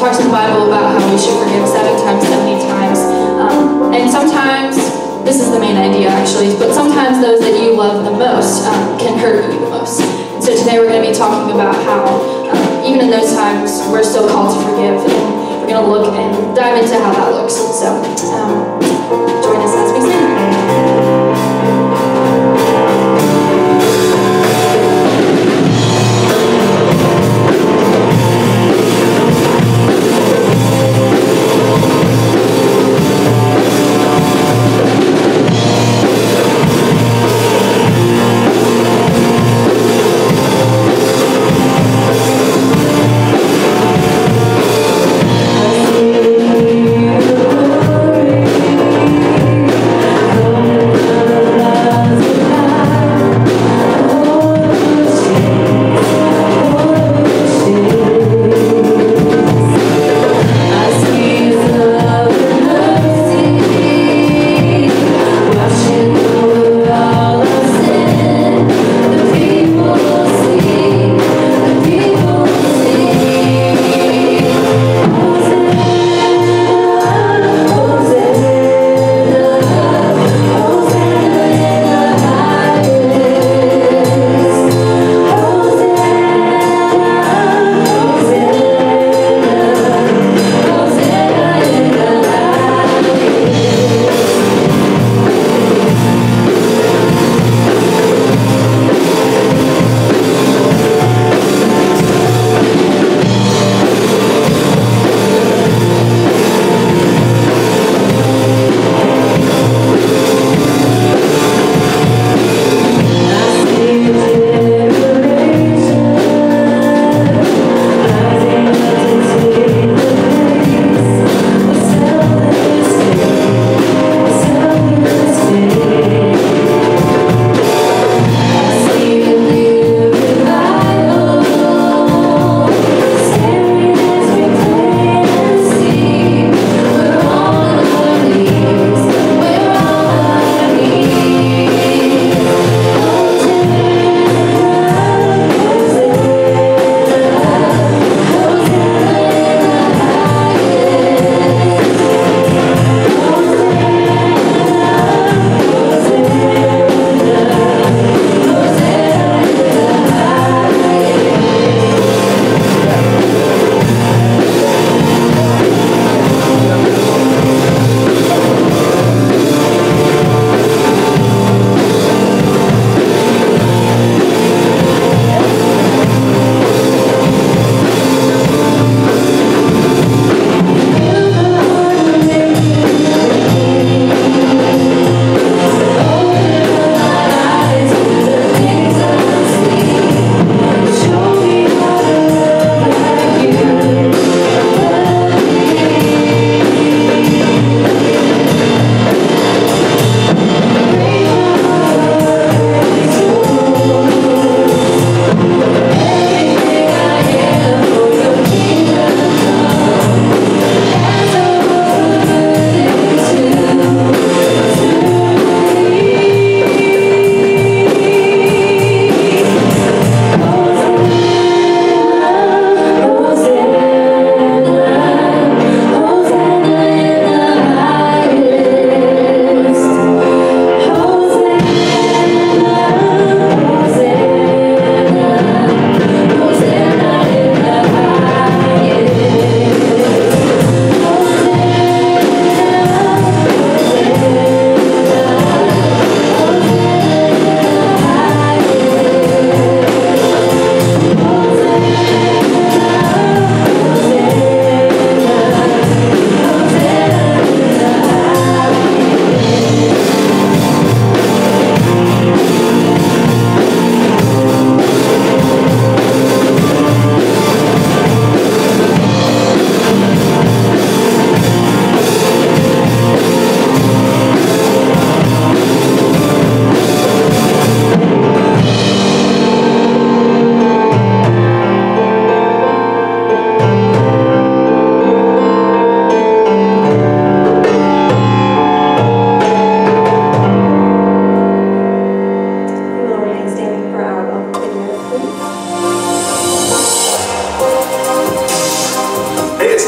talks in the Bible about how we should forgive 7 times, 70 times. And sometimes, this is the main idea actually, but sometimes those that you love the most can hurt you the most. And so today we're going to be talking about how even in those times we're still called to forgive, and we're going to look and dive into how that looks. So join us as we sing. Glory.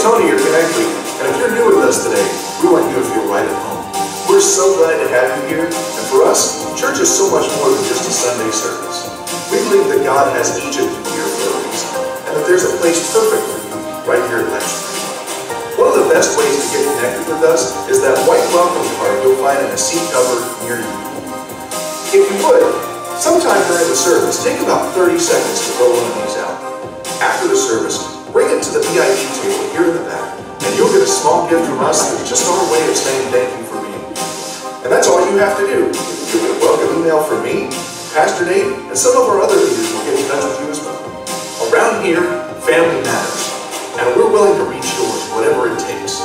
Tony, your Connect Lead, and if you're new with us today, we want you to feel right at home. We're so glad to have you here, and for us, church is so much more than just a Sunday service. We believe that God has each of you here for a reason, and that there's a place perfect for you right here at Lifespring. One of the best ways to get connected with us is that white welcome card you'll find in a seat cover near you. If you would, sometime during the service, take about 30 seconds to fill one of these out. After the service, bring it to the VIP table here in the back, and you'll get a small gift from us that's just our way of saying thank you for being here. And that's all you have to do. You'll get a welcome email from me, Pastor Nate, and some of our other leaders will get in touch with you as well. Around here, family matters, and we're willing to reach yours, whatever it takes.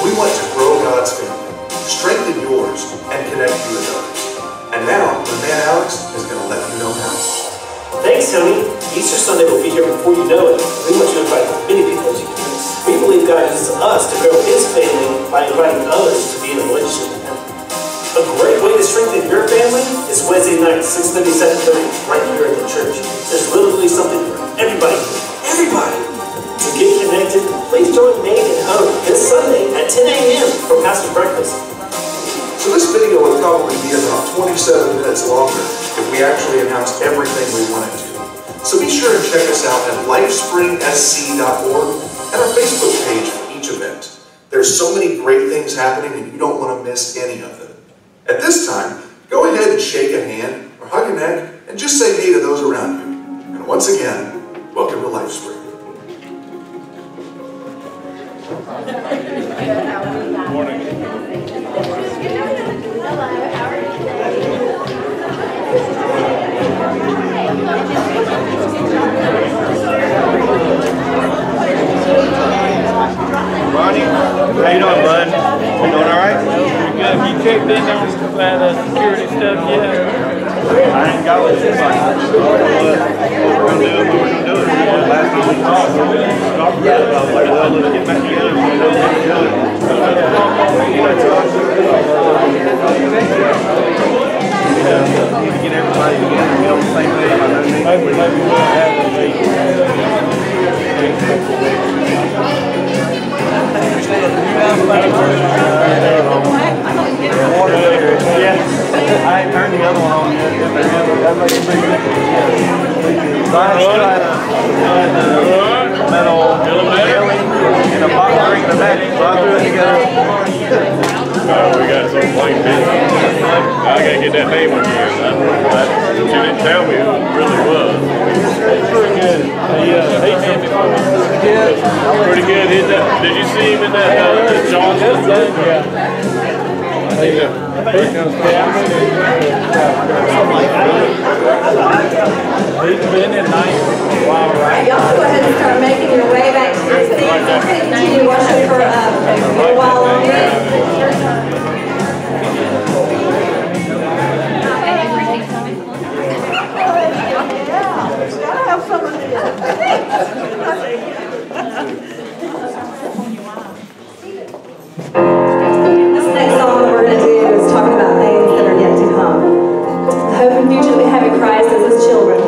We want to grow God's family, strengthen yours, and connect you with others. And now, my man Alex is going to let you know how. Thanks, Tony. Easter Sunday will be here before you know it. We want you to invite as many people as you can. We believe God uses us to grow His family by inviting others to be in a relationship with Him. A great way to strengthen your family is Wednesday night, 6:30, 7:30, right here at the church. There's literally something for everybody. Everybody! To get connected, please join Nate and Hope this Sunday at 10 a.m. for Pastor's Breakfast. So this video would probably be about 27 minutes longer if we actually announced everything we wanted to. So be sure and check us out at lifespringsc.org and our Facebook page for each event. There's so many great things happening and you don't want to miss any of them. At this time, go ahead and shake a hand or hug a neck and just say hey to those around you. And once again, welcome to Lifespring. Good morning. Hello, how are you today? Ronnie, how you doing, bud? You doing all right? Pretty good. You checked in on that security stuff yet? I ain't got with you, but we're going to do what we're going to do. Last time we talked, I was like, well, let's get back together and we'll do it. Need to get everybody together, get on the same page. Maybe we'll have a meeting. Yeah, I ain't turned the other one on yet. That makes it pretty good. So I still had a metal railing and a box ring in the back, so I threw it together. We got some plain business. I gotta get that name again. She didn't tell me who it really was. It's pretty good. Pretty good. Did you see him in that Johnson thing? He's been in nice a while, right? Y'all go ahead and start making your way back to your seats. Continue to worship for a little while longer. Gotta have some of This next song that we're going to do is talking about things that are yet to come. The hope and future that we have in Christ as His children.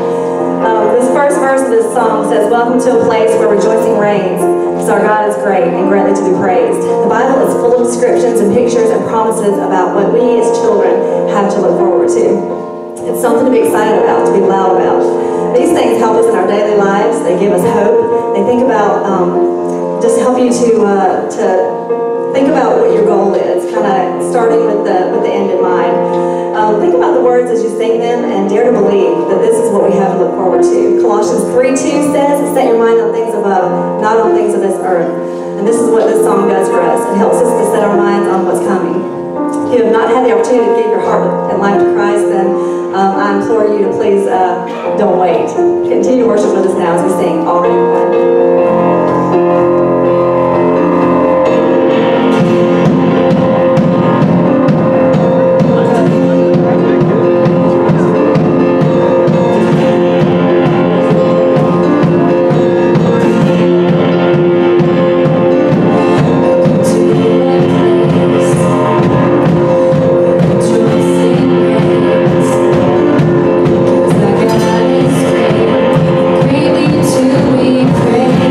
This first verse of this song says, "Welcome to a place where rejoicing reigns, because our God is great and greatly to be praised." The Bible is full of descriptions and pictures and promises about what we as children have to look forward to. It's something to be excited about, to be loud about. These things help us in our daily lives. They give us hope. They think about, just help you to think about what your goal is, kind of starting with the end in mind. Think about the words as you sing them and dare to believe that this is what we have to look forward to. Colossians 3:2 says, "Set your mind on things above, not on things of this earth." And this is what this song does for us. It helps us to set our minds on what's coming. If you have not had the opportunity to give your heart and life to Christ, then I implore you to please don't wait. Continue to worship with us now as we sing Already Won. Greatly to be praised.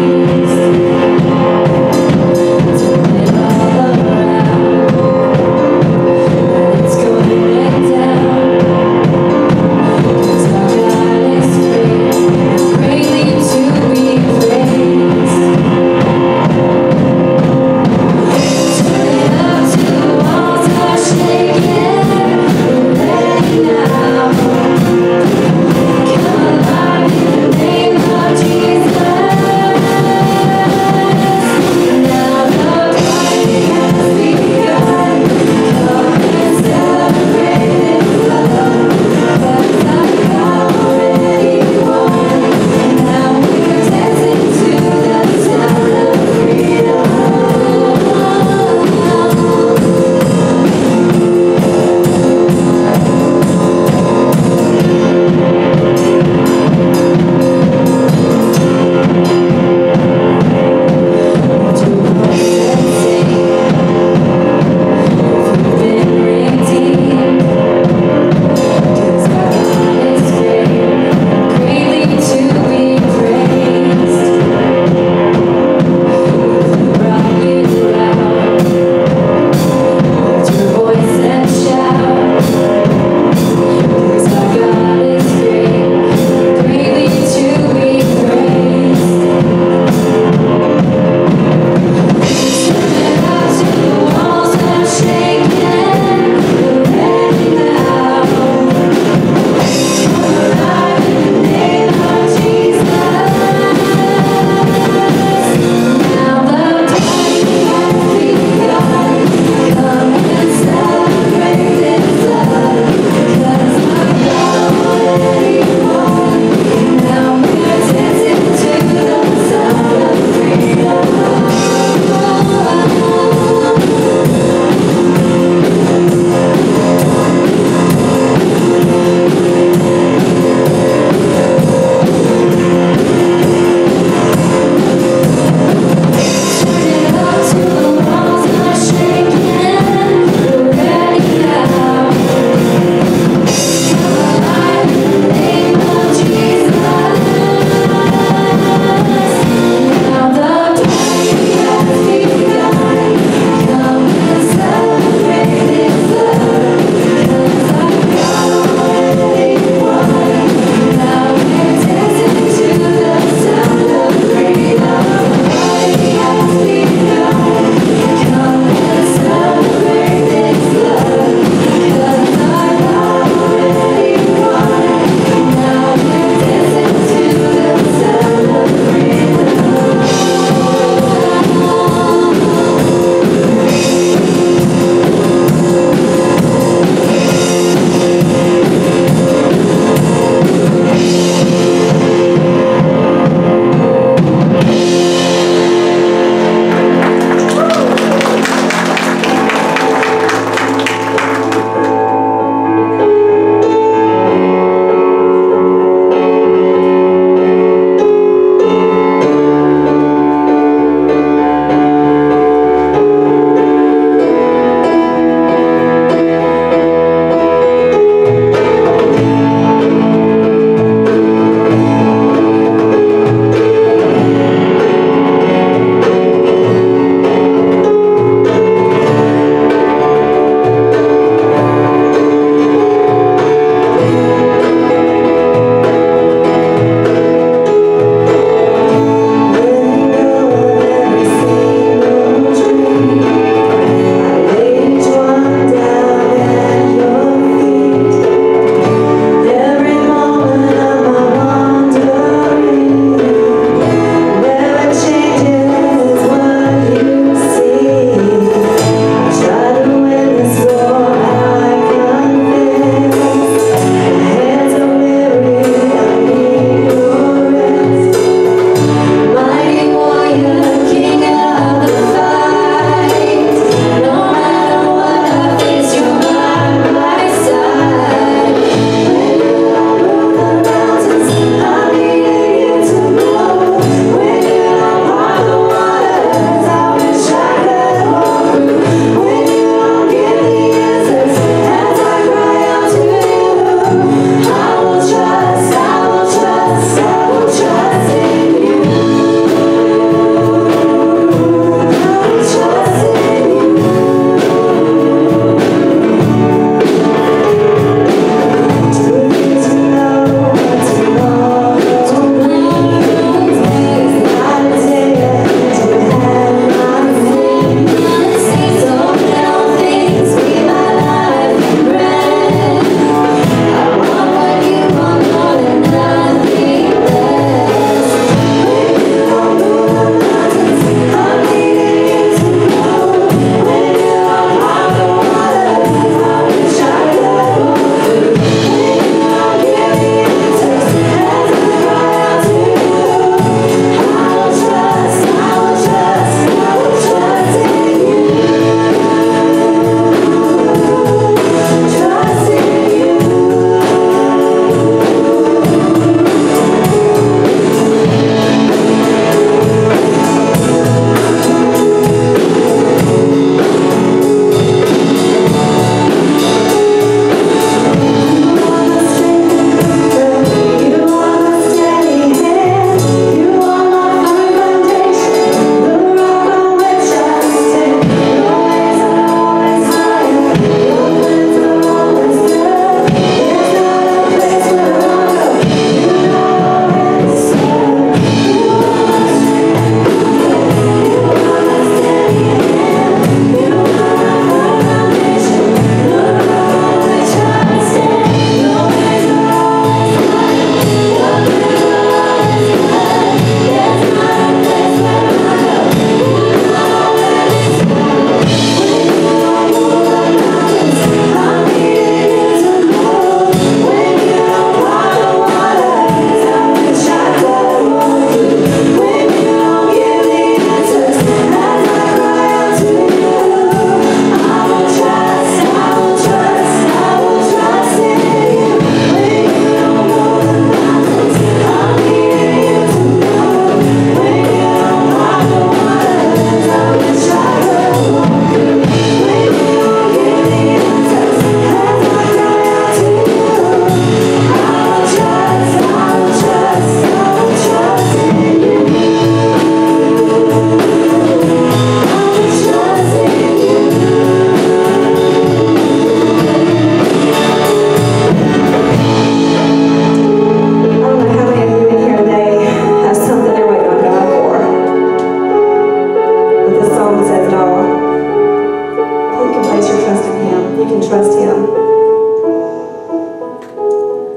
trust Him.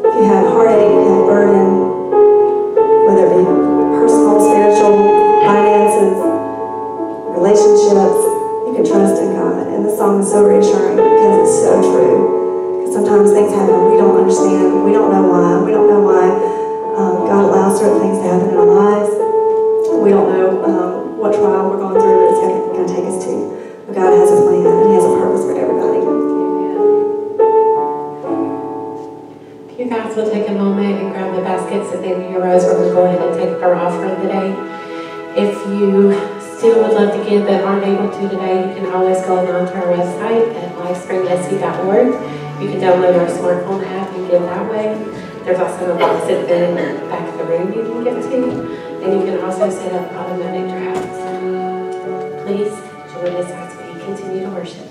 If you have heartache, you have burden, whether it be personal, spiritual, finances, relationships, you can trust in God. And this song is so reassuring because it's so true. Because sometimes things happen we don't understand. We don't know why. We don't know why God allows certain things to happen in our lives. We don't know what trial we're going through it's going to take us to. But God has a plan and He has a purpose for everybody. If you guys will take a moment and grab the baskets at the end of your rows, we're going to go ahead and take our offering today. If you still would love to give but aren't able to today, you can always go on to our website at lifespring02252018A.org. You can download our smartphone app and give that way. There's also a box at the back of the room you can give to. And you can also set up automatic drafts. Please join us as we continue to worship.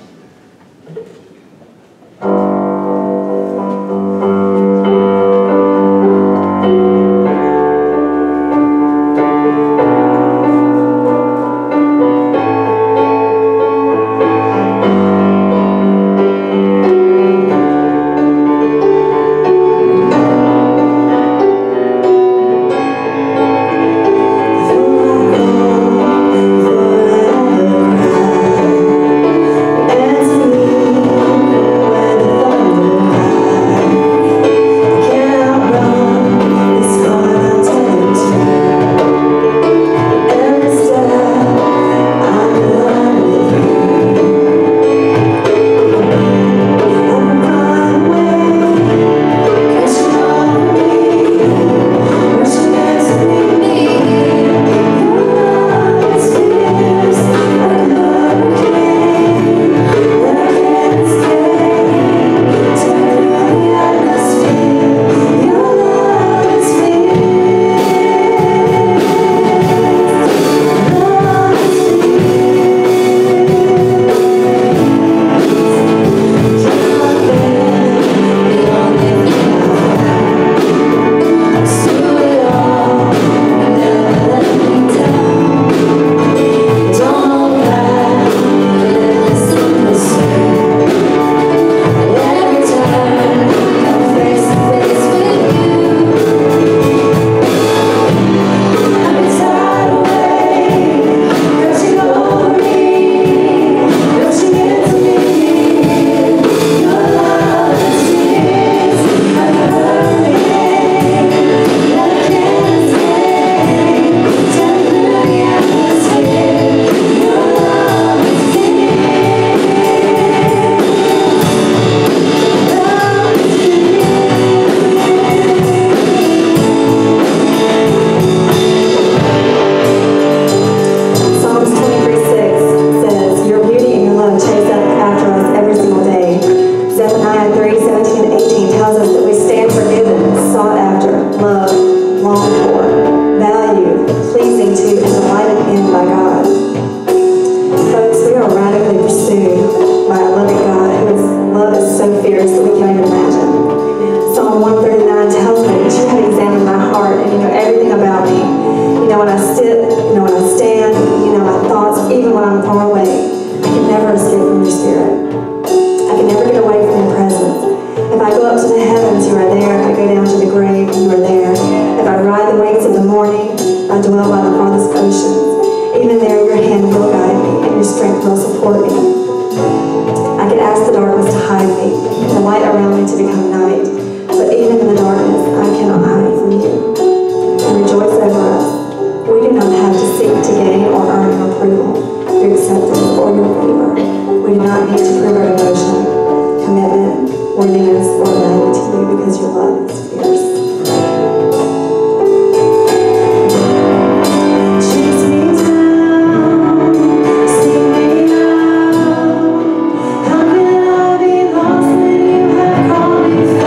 How can I be lost when you have called me?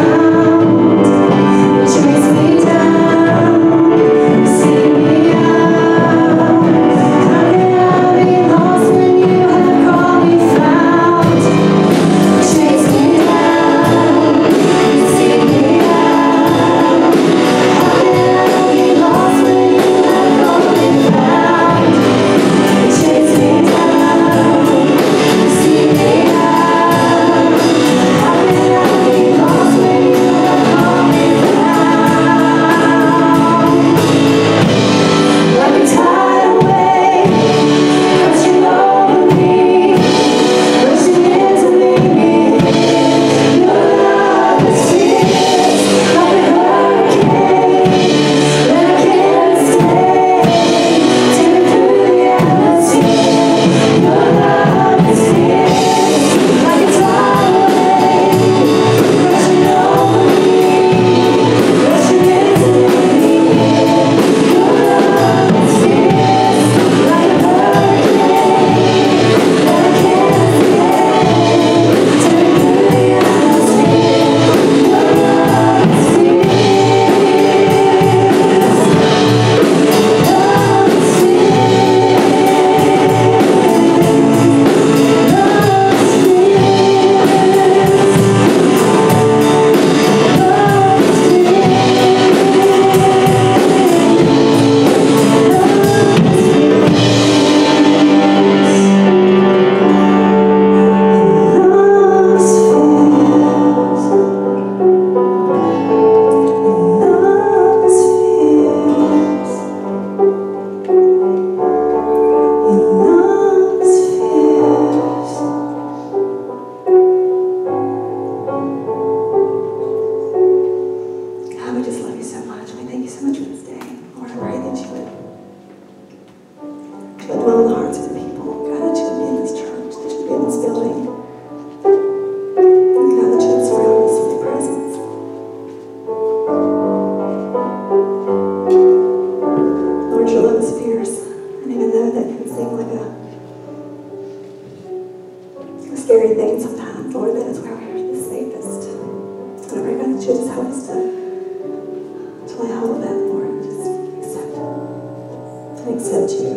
and accept you.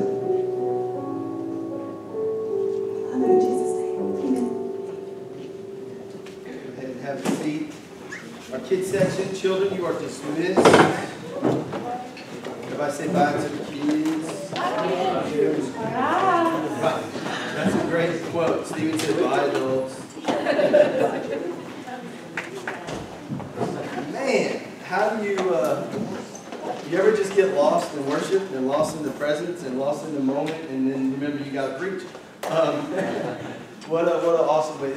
I love you in Jesus' name. Amen. Go ahead and have a seat. Our kids section, children, you are dismissed. Everybody say bye to the kids. Bye. That's a great quote. Stephen said bye, adults. Man, how do you ever just get lost in worship and lost in the presence and lost in the moment and then remember you got to preach? What an awesome way.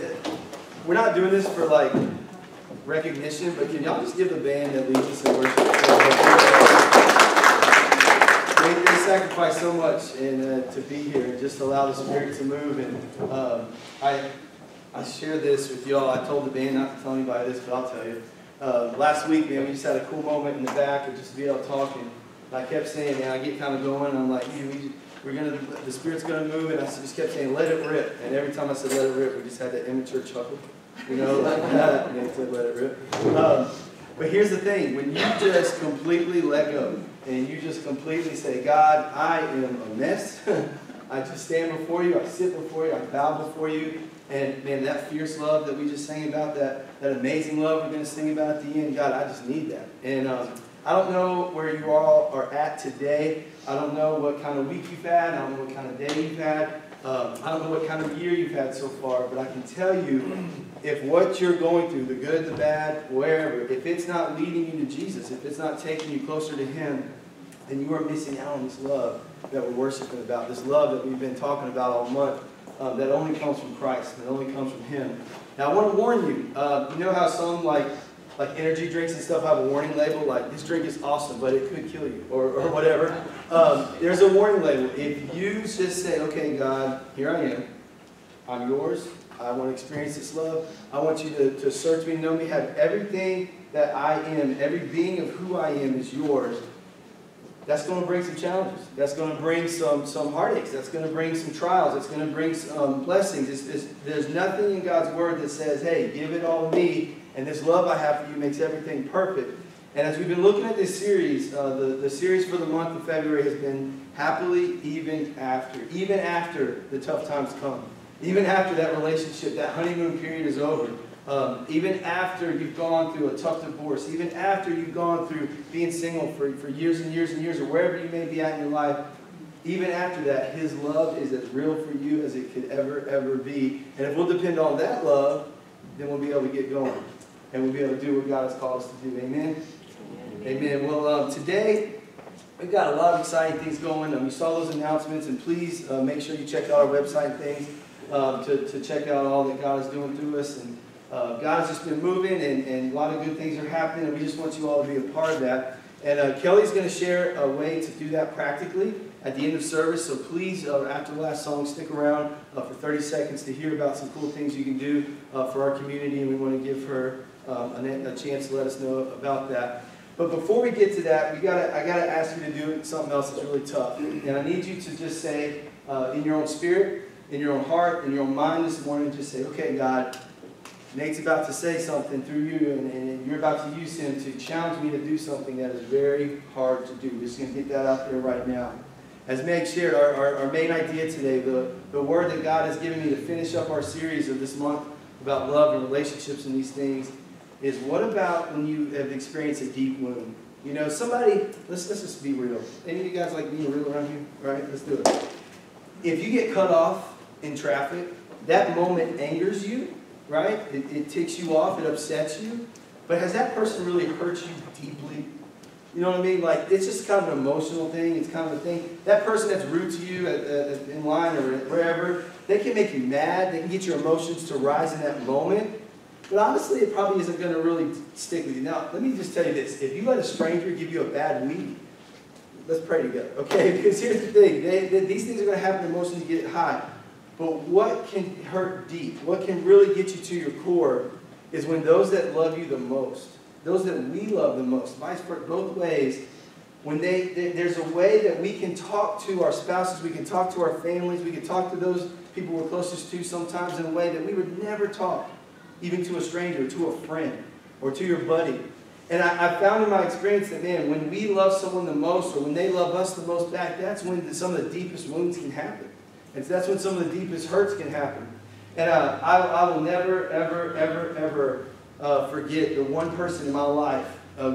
We're not doing this for like recognition, but can y'all just give the band that leads us in worship? They sacrifice so much and to be here and just allow the Spirit to move. And I share this with y'all. I told the band not to tell anybody this, but I'll tell you. Last week, man, we just had a cool moment in the back of just be able to talk. And I kept saying, man, I get kind of going. And I'm like, hey, the Spirit's gonna move. And I just kept saying, let it rip. And every time I said, let it rip, we just had that immature chuckle. You know, like that, and they said, let it rip. But here's the thing, when you just completely let go, and you just completely say, God, I am a mess. I just stand before you, I sit before you, I bow before you, and man, that fierce love that we just sang about, that amazing love we're going to sing about at the end, God, I just need that. And I don't know where you all are at today. I don't know what kind of week you've had. I don't know what kind of day you've had. I don't know what kind of year you've had so far, but I can tell you, if what you're going through, the good, the bad, wherever, if it's not leading you to Jesus, if it's not taking you closer to Him, then you are missing out on this love that we're worshiping about, this love that we've been talking about all month, that only comes from Christ, that only comes from Him. Now, I want to warn you, you know how some like energy drinks and stuff have a warning label, like this drink is awesome, but it could kill you, or whatever. There's a warning label. If you just say, okay, God, here I am, I'm yours, I want to experience this love, I want you to search me, know me, have everything that I am, every being of who I am is yours, that's going to bring some challenges. That's going to bring some heartaches. That's going to bring some trials. It's going to bring some blessings. There's nothing in God's Word that says, hey, give it all to me, and this love I have for you makes everything perfect. And as we've been looking at this series, the series for the month of February has been happily even after the tough times come. Even after that relationship, that honeymoon period is over. Even after you've gone through a tough divorce, even after you've gone through being single for years and years and years, or wherever you may be at in your life, even after that, His love is as real for you as it could ever be. And if we'll depend on that love, then we'll be able to get going. And we'll be able to do what God has called us to do. Amen? Amen. Well, today, we've got a lot of exciting things going. You saw those announcements, and please make sure you check out our website and things to check out all that God is doing through us. And God has just been moving, and a lot of good things are happening, and we just want you all to be a part of that. And Kelly's going to share a way to do that practically at the end of service, so please, after the last song, stick around for 30 seconds to hear about some cool things you can do for our community, and we want to give her a chance to let us know about that. But before we get to that, I gotta ask you to do something else that's really tough. And I need you to just say, in your own spirit, in your own heart, in your own mind this morning, just say, okay, God, Nate's about to say something through you, and you're about to use him to challenge me to do something that is very hard to do. We're just going to get that out there right now. As Meg shared, our main idea today, the word that God has given me to finish up our series of this month about love and relationships and these things is, what about when you have experienced a deep wound? You know, somebody, let's just be real. Any of you guys like being real around here? All right, let's do it. If you get cut off in traffic, that moment angers you. Right? It ticks you off, it upsets you. But has that person really hurt you deeply? You know what I mean? Like, it's just kind of an emotional thing. It's kind of a thing. That person that's rude to you in line or wherever, they can make you mad. They can get your emotions to rise in that moment. But honestly, it probably isn't going to really stick with you. Now, let me just tell you this. If you let a stranger give you a bad week, let's pray together, okay? Because here's the thing. These things are going to happen, emotions get high. But what can hurt deep, what can really get you to your core, is when those that love you the most, those that we love the most, vice versa, both ways, when there's a way that we can talk to our spouses, we can talk to our families, we can talk to those people we're closest to sometimes in a way that we would never talk, even to a stranger, to a friend, or to your buddy. And I found in my experience that, man, when we love someone the most, or when they love us the most back, that's when some of the deepest wounds can happen. And that's when some of the deepest hurts can happen. And I will never, ever, ever, ever forget the one person in my life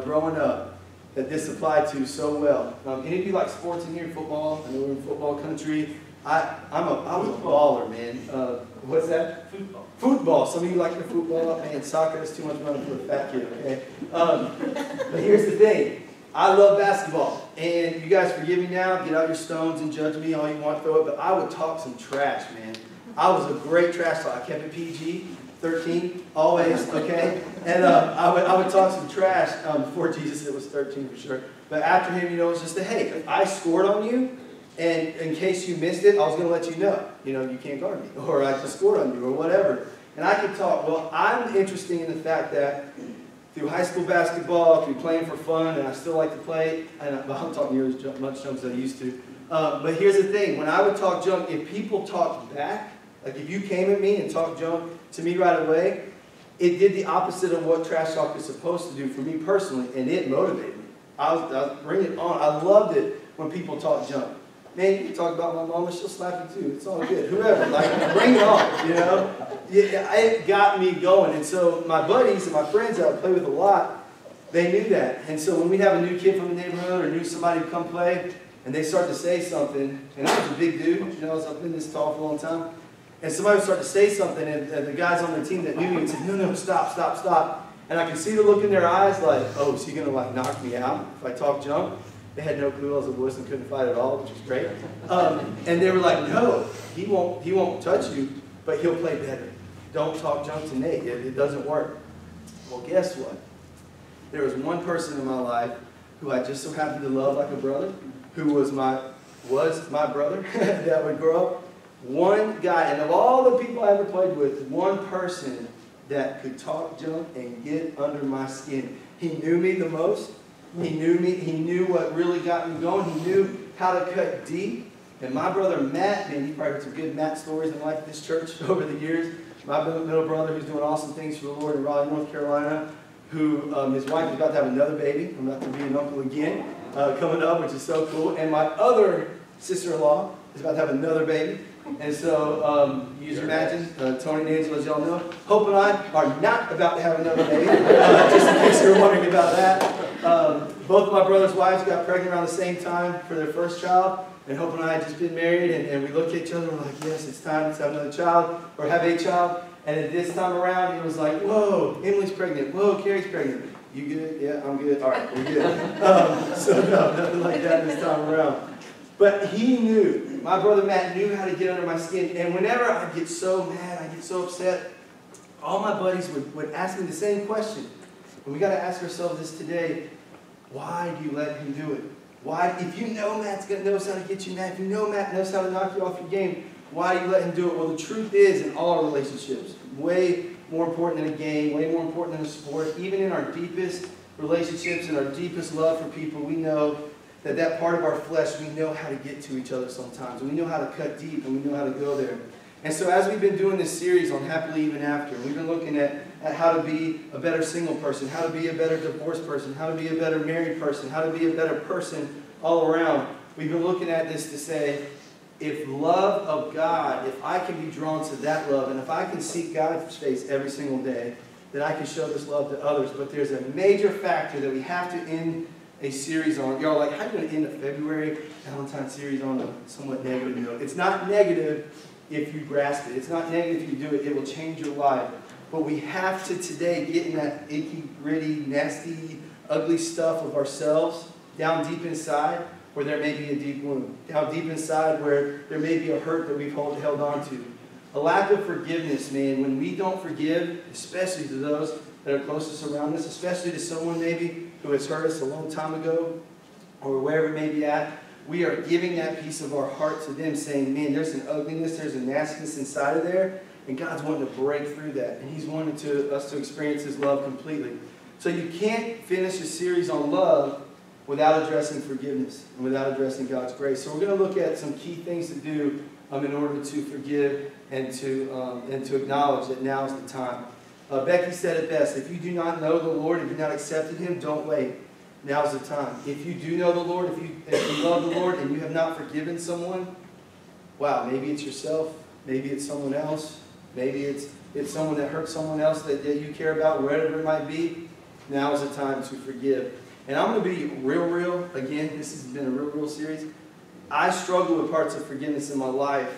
growing up that this applied to so well. Any of you like sports in here, football? I know we're in football country. I was a baller, man. What's that? Football. Football. Some of you like the football. Man, soccer is too much money for a fat kid, okay? But here's the thing. I love basketball. And you guys forgive me now. Get out your stones and judge me all you want to throw it. But I would talk some trash, man. I was a great trash talker. I kept it PG, 13, always, okay? And I would talk some trash. Before Jesus, it was 13 for sure. But after him, it was just a, hey, if I scored on you, and in case you missed it, I was going to let you know. You can't guard me. Or I just scored on you, or whatever. And I could talk. Well, I'm interested in the fact that through high school basketball, through playing for fun, and I still like to play, and I'm talking near as much junk as I used to. But here's the thing. When I would talk junk, if people talked back, like if you came at me and talked junk to me right away, it did the opposite of what trash talk is supposed to do for me personally, and it motivated me. I was bringing it on. I loved it when people talk junk. Man, you can talk about my mama, she'll slap you too. It's all good. Whoever, like, bring it on, Yeah, it got me going. And so my buddies and my friends that I play with a lot, they knew that. And so when we'd have a new kid from the neighborhood or knew somebody to come play, and they start to say something, and I was a big dude, I've been this tall for a long time, and somebody would start to say something, and the guys on the team that knew me would say, no, stop, stop, stop. And I could see the look in their eyes like, oh, is he going to like knock me out if I talk junk? They had no clue I was a wuss and couldn't fight at all, which was great. And they were like, no, he won't touch you, but he'll play better. Don't talk junk to Nate. It doesn't work. Well, guess what? There was one person in my life who I just so happened to love like a brother, who was my brother that would grow up. One guy, and of all the people I ever played with, one person that could talk junk and get under my skin. He knew me the most. He knew me. He knew what really got me going. He knew how to cut deep. And my brother Matt, man, he probably heard some good Matt stories in life at this church over the years. My middle brother, who's doing awesome things for the Lord in Raleigh, North Carolina, who his wife is about to have another baby. I'm about to be an uncle again coming up, which is so cool. And my other sister-in-law is about to have another baby. And so, you just imagine, Tony and Angela, as y'all know, Hope and I are not about to have another baby, just in case you're wondering about that. Both of my brother's wives got pregnant around the same time for their first child, and Hope and I had just been married, and we looked at each other and we're like, yes, it's time to have another child, or have a child. And at this time around, it was like, whoa, Emily's pregnant, whoa, Carrie's pregnant. You good? Yeah, I'm good. All right, we're good. So no, nothing like that this time around. But he knew, my brother Matt knew how to get under my skin. And whenever I get so mad, I get so upset, all my buddies would ask me the same question. And we got to ask ourselves this today, why do you let him do it? Why, if you know Matt knows how to get you mad, if you know Matt knows how to knock you off your game, why do you let him do it? Well, the truth is, in all our relationships, way more important than a game, way more important than a sport, even in our deepest relationships and our deepest love for people, we know that part of our flesh, we know how to get to each other sometimes. And we know how to cut deep, and we know how to go there. And so as we've been doing this series on Happily Even After, we've been looking at how to be a better single person, how to be a better divorced person, how to be a better married person, how to be a better person all around. We've been looking at this to say, if love of God, if I can be drawn to that love, and if I can seek God's face every single day, then I can show this love to others. But there's a major factor that we have to end a series on. Y'all like, how are you going to end a February Valentine's series on a somewhat negative note? It's not negative if you grasp it. It's not negative if you do it. It will change your life. But we have to today get in that icky, gritty, nasty, ugly stuff of ourselves down deep inside where there may be a deep wound. Down deep inside where there may be a hurt that we've held on to. A lack of forgiveness, man. When we don't forgive, especially to those that are closest around us, especially to someone maybe who has hurt us a long time ago, or wherever it may be at, we are giving that piece of our heart to them, saying, man, there's an ugliness, there's a nastiness inside of there, and God's wanting to break through that, and He's wanting us to experience His love completely. So you can't finish a series on love without addressing forgiveness, and without addressing God's grace. So we're going to look at some key things to do in order to forgive and to acknowledge that now is the time. Becky said it best. If you do not know the Lord, if you've not accepted Him, don't wait. Now's the time. If you do know the Lord, if you love the Lord and you have not forgiven someone, wow, maybe it's yourself, maybe it's someone else, maybe it's someone that hurt someone else that you care about, wherever it might be, now is the time to forgive. And I'm going to be real. Again, this has been a real series. I struggle with parts of forgiveness in my life